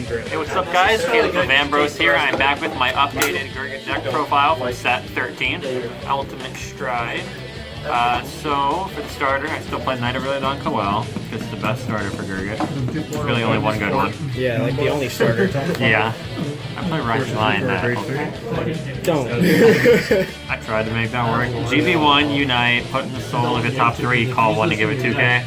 Hey, what's up guys? Caleb from Vambros here. I'm back with my updated Gurguit deck profile from set 13, Ultimate Stride. So, for the starter, I still play Knight of Really Don Coel, because it's the best starter for Gurguit. There's really only one good one. Yeah, like the only starter. Yeah. I play Rising Lion that. Don't. I tried to make that work. GB1, Unite, put in the soul of the top 3, call 1 to give it 2k.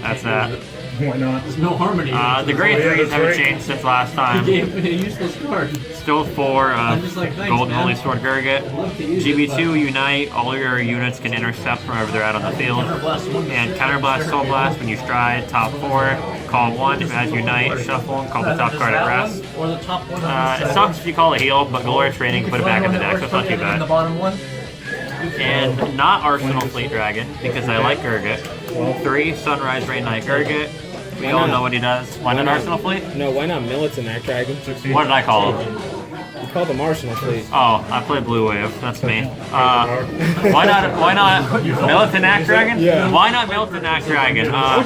That's that. Why not? There's no harmony. The grade 3s haven't changed since last time. He gave me a useless card. Still 4 like, thanks, Golden man. Holy Sword Gurguit. GB2 Unite, all your units can intercept wherever they're at on the field. And Counterblast, Soul Blast when you stride, top 4. Call 1 if it has Unite, shuffle, and call the top card at rest. Or the top one. It sucks if you call a heal, but Glorious Training can put it back in the deck, so it's not too The bad. bottom one. And not Arsenal Fleet Dragon, because I like Gurguit. 3 Sunrise Rain Knight Gurguit. We all know what he does. Why not Arsenal Fleet? No, why not Militant Dragon? What did I call him? You called them Arsenal, please. Oh, I play Blue Wave. That's me. Why not Militant Dragon? Yeah. Why not Militant Dragon? I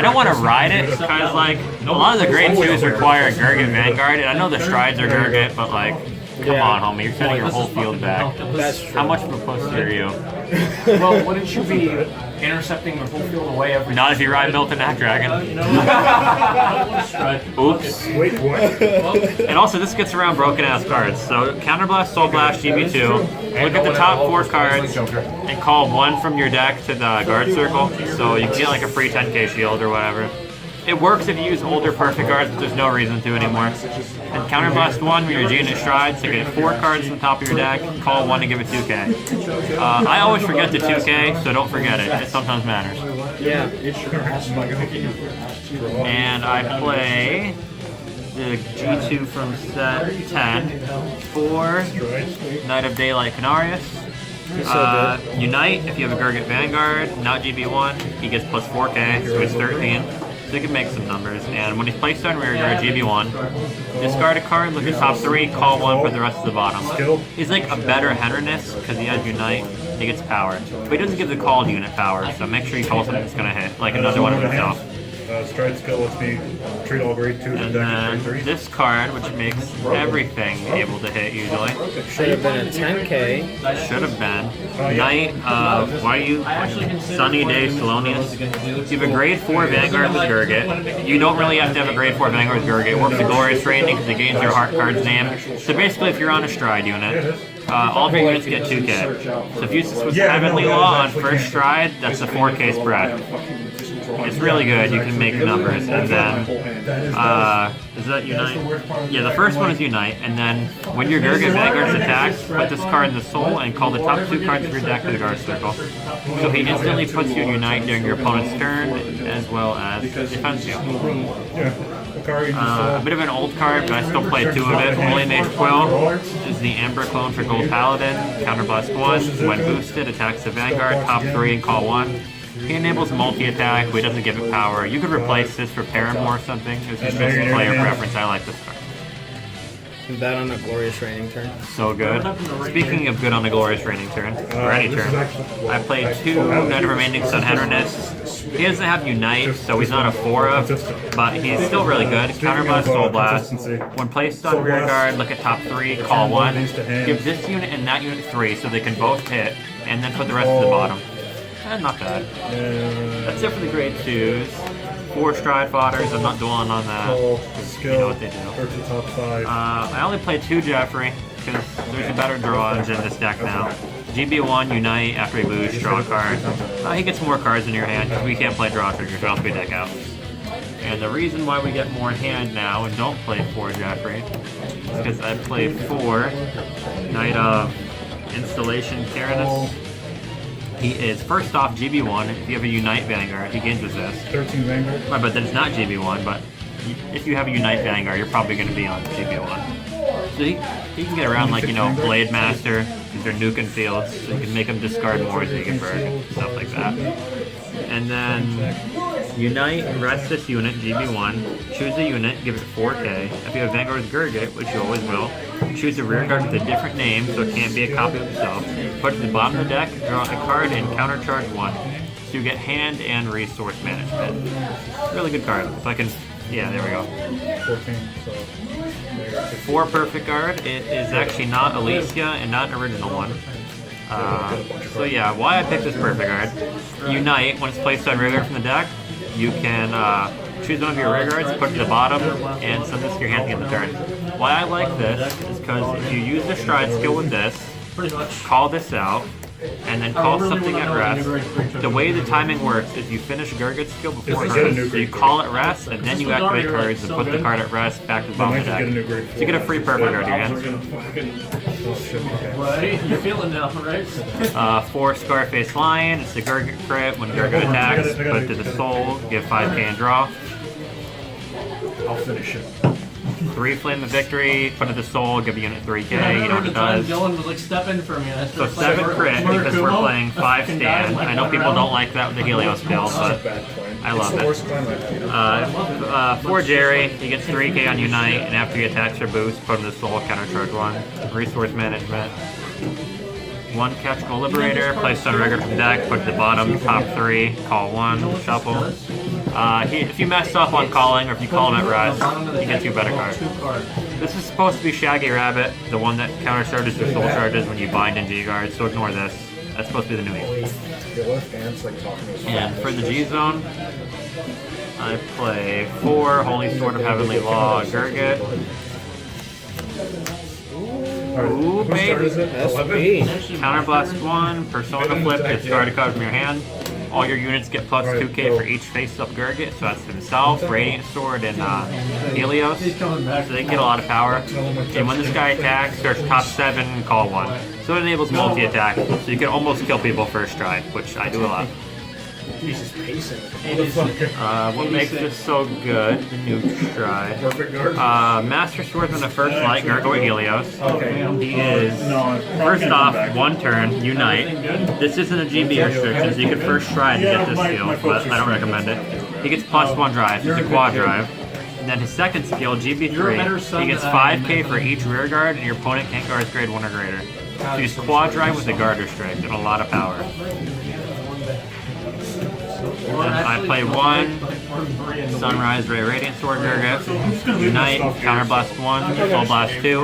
don't want to ride it because like a lot of the grade 2s require Gurguit Vanguard, and I know the strides are Gurguit, but like, come on, homie, you're setting your whole field back. That's true. How much of a pussy are you? Well, wouldn't you be intercepting the whole field away every Not if you ride Militant Dragon. Oops. Wait, what? And also, this gets around broken ass cards. So, Counterblast, Soul Blast, GB2. Look at the top 4 cards and call 1 from your deck to the guard circle. So you can get like a free 10k shield or whatever. It works if you use older perfect cards, but there's no reason to anymore. And Counterblast 1 when your unit strides to get 4 cards from the top of your deck, call 1 to give it 2k. I always forget the 2k, so don't forget it. It sometimes matters. Yeah. And I play the G2 from set 10 for Knight of Daylight Canarius. Unite, if you have a Gurguit Vanguard, not GB1, he gets plus 4k, so it's 13. So you can make some numbers. And when he's placed on rearguard GB1, discard a card, look at top 3, call 1 for the rest of the bottom. He's like a better Henderness because he has Unite, he gets power. But he doesn't give the called unit power, so make sure you call something that's going to hit, like another one of himself. Stride skill lets me treat all grade 2s And and then this card, which makes everything able to hit usually. Should have been a 10k. Should have been. Knight of, why are you, Sunny Day Salonius. You have a grade 4 Vanguard with Gurguit. You don't really have to have a grade 4 Vanguard with Gurguit. It works with Glorious Training because it gains your heart card's name. So basically if you're on a Stride unit, all of your units get 2k. So if you use this with Heavenly Law on first Stride, that's a 4k spread. It's really good, you can make numbers, and then, is that Unite? Yeah, the first one is Unite, and then when your Gurguit Vanguard attacks, put this card in the soul and call the top 2 cards of your deck to the guard circle. So he instantly puts you in Unite during your opponent's turn, as well as defends you. A bit of an old card, but I still play 2 of it. Holy Mage Quill is the Amber clone for Gold Paladin. Counterblast 1, when boosted, attacks the Vanguard, top 3 and call 1. He enables multi-attack, but he doesn't give it power. You could replace this for Paramore or something. It's just player preference. I like this card. That on a Glorious Training turn. So good. Speaking of good on a Glorious Training turn, or any turn, I played 2 Knight of Remaining Sun Henderness. He doesn't have Unite, so he's not a 4-of, but he's still really good. Counterblast, Soul Blast. When placed on rearguard, look at top 3, call 1. Give this unit and that unit 3 so they can both hit, and then put the rest at the bottom. Not bad. That's it for the grade 2s. 4 Stride Fodders, I'm not dwelling on that. You know what they do. I only played 2 Jeffrey, because there's a better draw in this deck now. GB1, Unite, after he boosts, draw a card. He gets more cards in your hand, because we can't play draw triggers, or else we deck out. And the reason why we get more in hand now, and don't play 4 Jeffrey, is because I play 4 Knight of Installation Tyrannus. He is, first off, GB1. If you have a Unite Vanguard, he gains resist. 13 Vanguard? Right, but then it's not GB1, but if you have a Unite Vanguard, you're probably going to be on GB1. So he can get around, like, you know, Blade Master, because they're nuking fields, so you can make him discard more so you can burn, stuff like that. And then Unite, rest this unit, GB1, choose a unit, give it 4k. If you have Vanguard with Gurguit, which you always will, choose a rearguard with a different name so it can't be a copy of itself. Put it to the bottom of the deck, draw a card, and countercharge 1. So you get hand and resource management. Really good card. If I can Yeah, there we go. 14, so there you go. 4 perfect guard. It is actually not Alicia and not an original one. So yeah, why I picked this perfect guard. Unite, when it's placed on rear guard from the deck, you can choose one of your rear guards, put it to the bottom, and send this to your hand at the end of the turn. Why I like this is because if you use the stride skill with this, Pretty much. call this out, and then call something at rest. The way the timing works is you finish Gurgit's skill before Just get a rest. new So you Gurgit. call it rest, and then you activate cards and put the card at rest back to the bottom of the Might just get a new deck. Gurgit. So you get a free perfect guard in your hand. Oh, shit, okay. Right? You're feeling now, right? 4 Scarface Lion, it's a Gurgit crit. When Gurgit attacks, put it to the soul, give 5k and draw. I'll finish it. 3 Flame of Victory, put it to the soul, give a unit 3k, I you know remember what the it time does. Dylan was like, step in for me. And I So started 7 playing crit because we're Murakumo. playing 5 Fucking died stand. like I know one people round. don't like that with the Helios build, It's but not a bad plan. I love It's the it. worst plan I've had. 4 Jerry, he gets 3k on Unite, and after he attacks or boosts, put him to the soul, countercharge 1. Resource management. 1 Catchable Liberator, placed on regular from deck, put to the bottom, top 3, call 1, shuffle. If you mess up on calling, or if you call him at rest, he gets you a better card. This is supposed to be Shaggy Rabbit, the one that countercharges your soul charges when you bind in G-Guard, so ignore this. That's supposed to be the new evil. Yeah, what if Ant's like talking to his And friend? for the G-Zone, I play 4 Holy Sword of Heavenly Law, Gurgit. Alright, Ooh, whose turn is baby. it? 11? SB. Counterblast 1, Persona Flip, discard a card from your hand. All your units get plus Alright, 2k go. for each face-up Gurgit, so that's himself, Radiant Sword, and Helios. He's coming back. So they can get a lot of power. And when this guy attacks, search top 7, call 1. So it enables multi-attack, so you can almost kill people first stride, which I do a lot. Jesus, pacing. What makes this so good, the new stride. Perfect guard? Master Swordsman of First Light, Gargoyle Helios. Okay. He is, No, it's probably first gonna off, come back. 1 turn, Unite. This isn't a GB restriction, so you can first try to get this skill, but I don't recommend it. He gets plus 1 drive, it's a quad drive. And then his second skill, GB3, he gets 5k for each rear guard, and your opponent can't guard grade 1 or greater. So he's quad drive with a guard restrict and a lot of power. I play 1 Sunrise Ray Radiant Sword Gurgit, Unite, Counterblast 1, Soul Blast 2.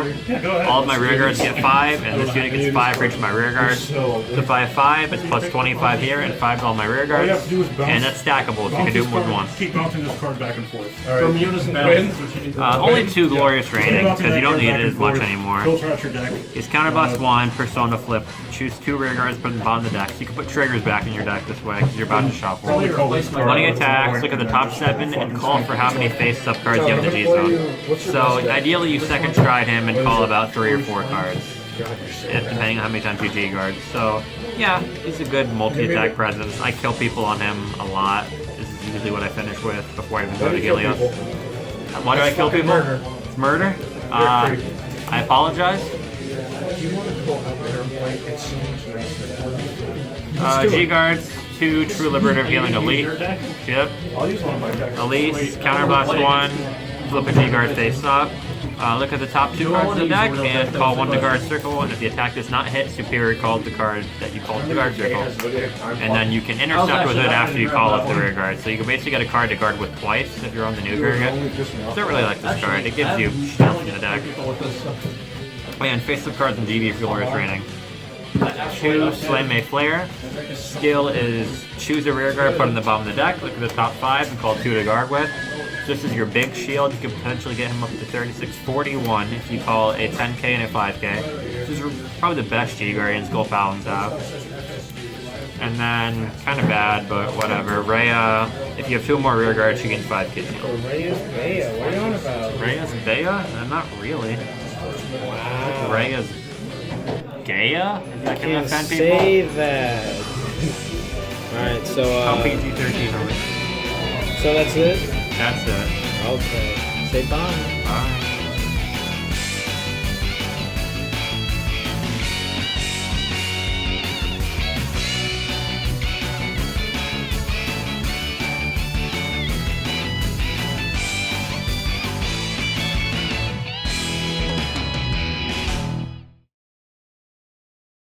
All of my rear guards get 5, and this unit gets 5 for each of my rear guards. So if I have 5, it's plus 25 here, and 5 to all my rear guards. And that's stackable, so you can do more than once. Keep bouncing this card back and forth. From Eunice Balance, which you need to Only 2 Glorious Raining, because you don't need it as much anymore. Filter out your deck. Is Counterblast 1, Persona Flip, choose 2 rear guards, put them bottom of the deck. So you can put triggers back in your deck this way, because you're about to shuffle. When he attacks, look at the top 7 and call for how many face-up cards you have in the G-Zone. So ideally you second stride him and call about 3 or 4 cards, depending on how many times you G-guard. So yeah, he's a good multi-attack presence. I kill people on him a lot. This is usually what I finish with before I even go to Helios. Why do I kill people? It's murder? I apologize. G-guards, 2 True Liberator of Healing Elite. Yep. Elise, Counterblast 1, flip a G-guard face up. Look at the top 2 cards of the deck and call 1 to guard circle, and if the attack does not hit, Superior called the card that you called to guard circle. And then you can intercept with it after you call up the rear guard. So you can basically get a card to guard with twice if you're on the new Gurgit. I don't really like this card. It gives you stealth in the deck. And face-up cards in GB for Glorious Raining. 2 Slay May Flare. Skill is choose a rear guard, put it in the bottom of the deck, look at the top 5, and call 2 to guard with. This is your big shield. You can potentially get him up to 3641 if you call a 10k and a 5k. This is probably the best G-Guardian Skull Paladins have. And then, kind of bad, but whatever. Rhea, if you have 2 more rear guards, she gains 5k shield. Rhea's Bea, what are you on about? Rhea's Bea? Not really. Wow. Rhea's Gaia? Is that gonna Can't offend people? say that. Alright, so How PG-13 are we? so that's it? That's it. Okay. Say bye. Bye.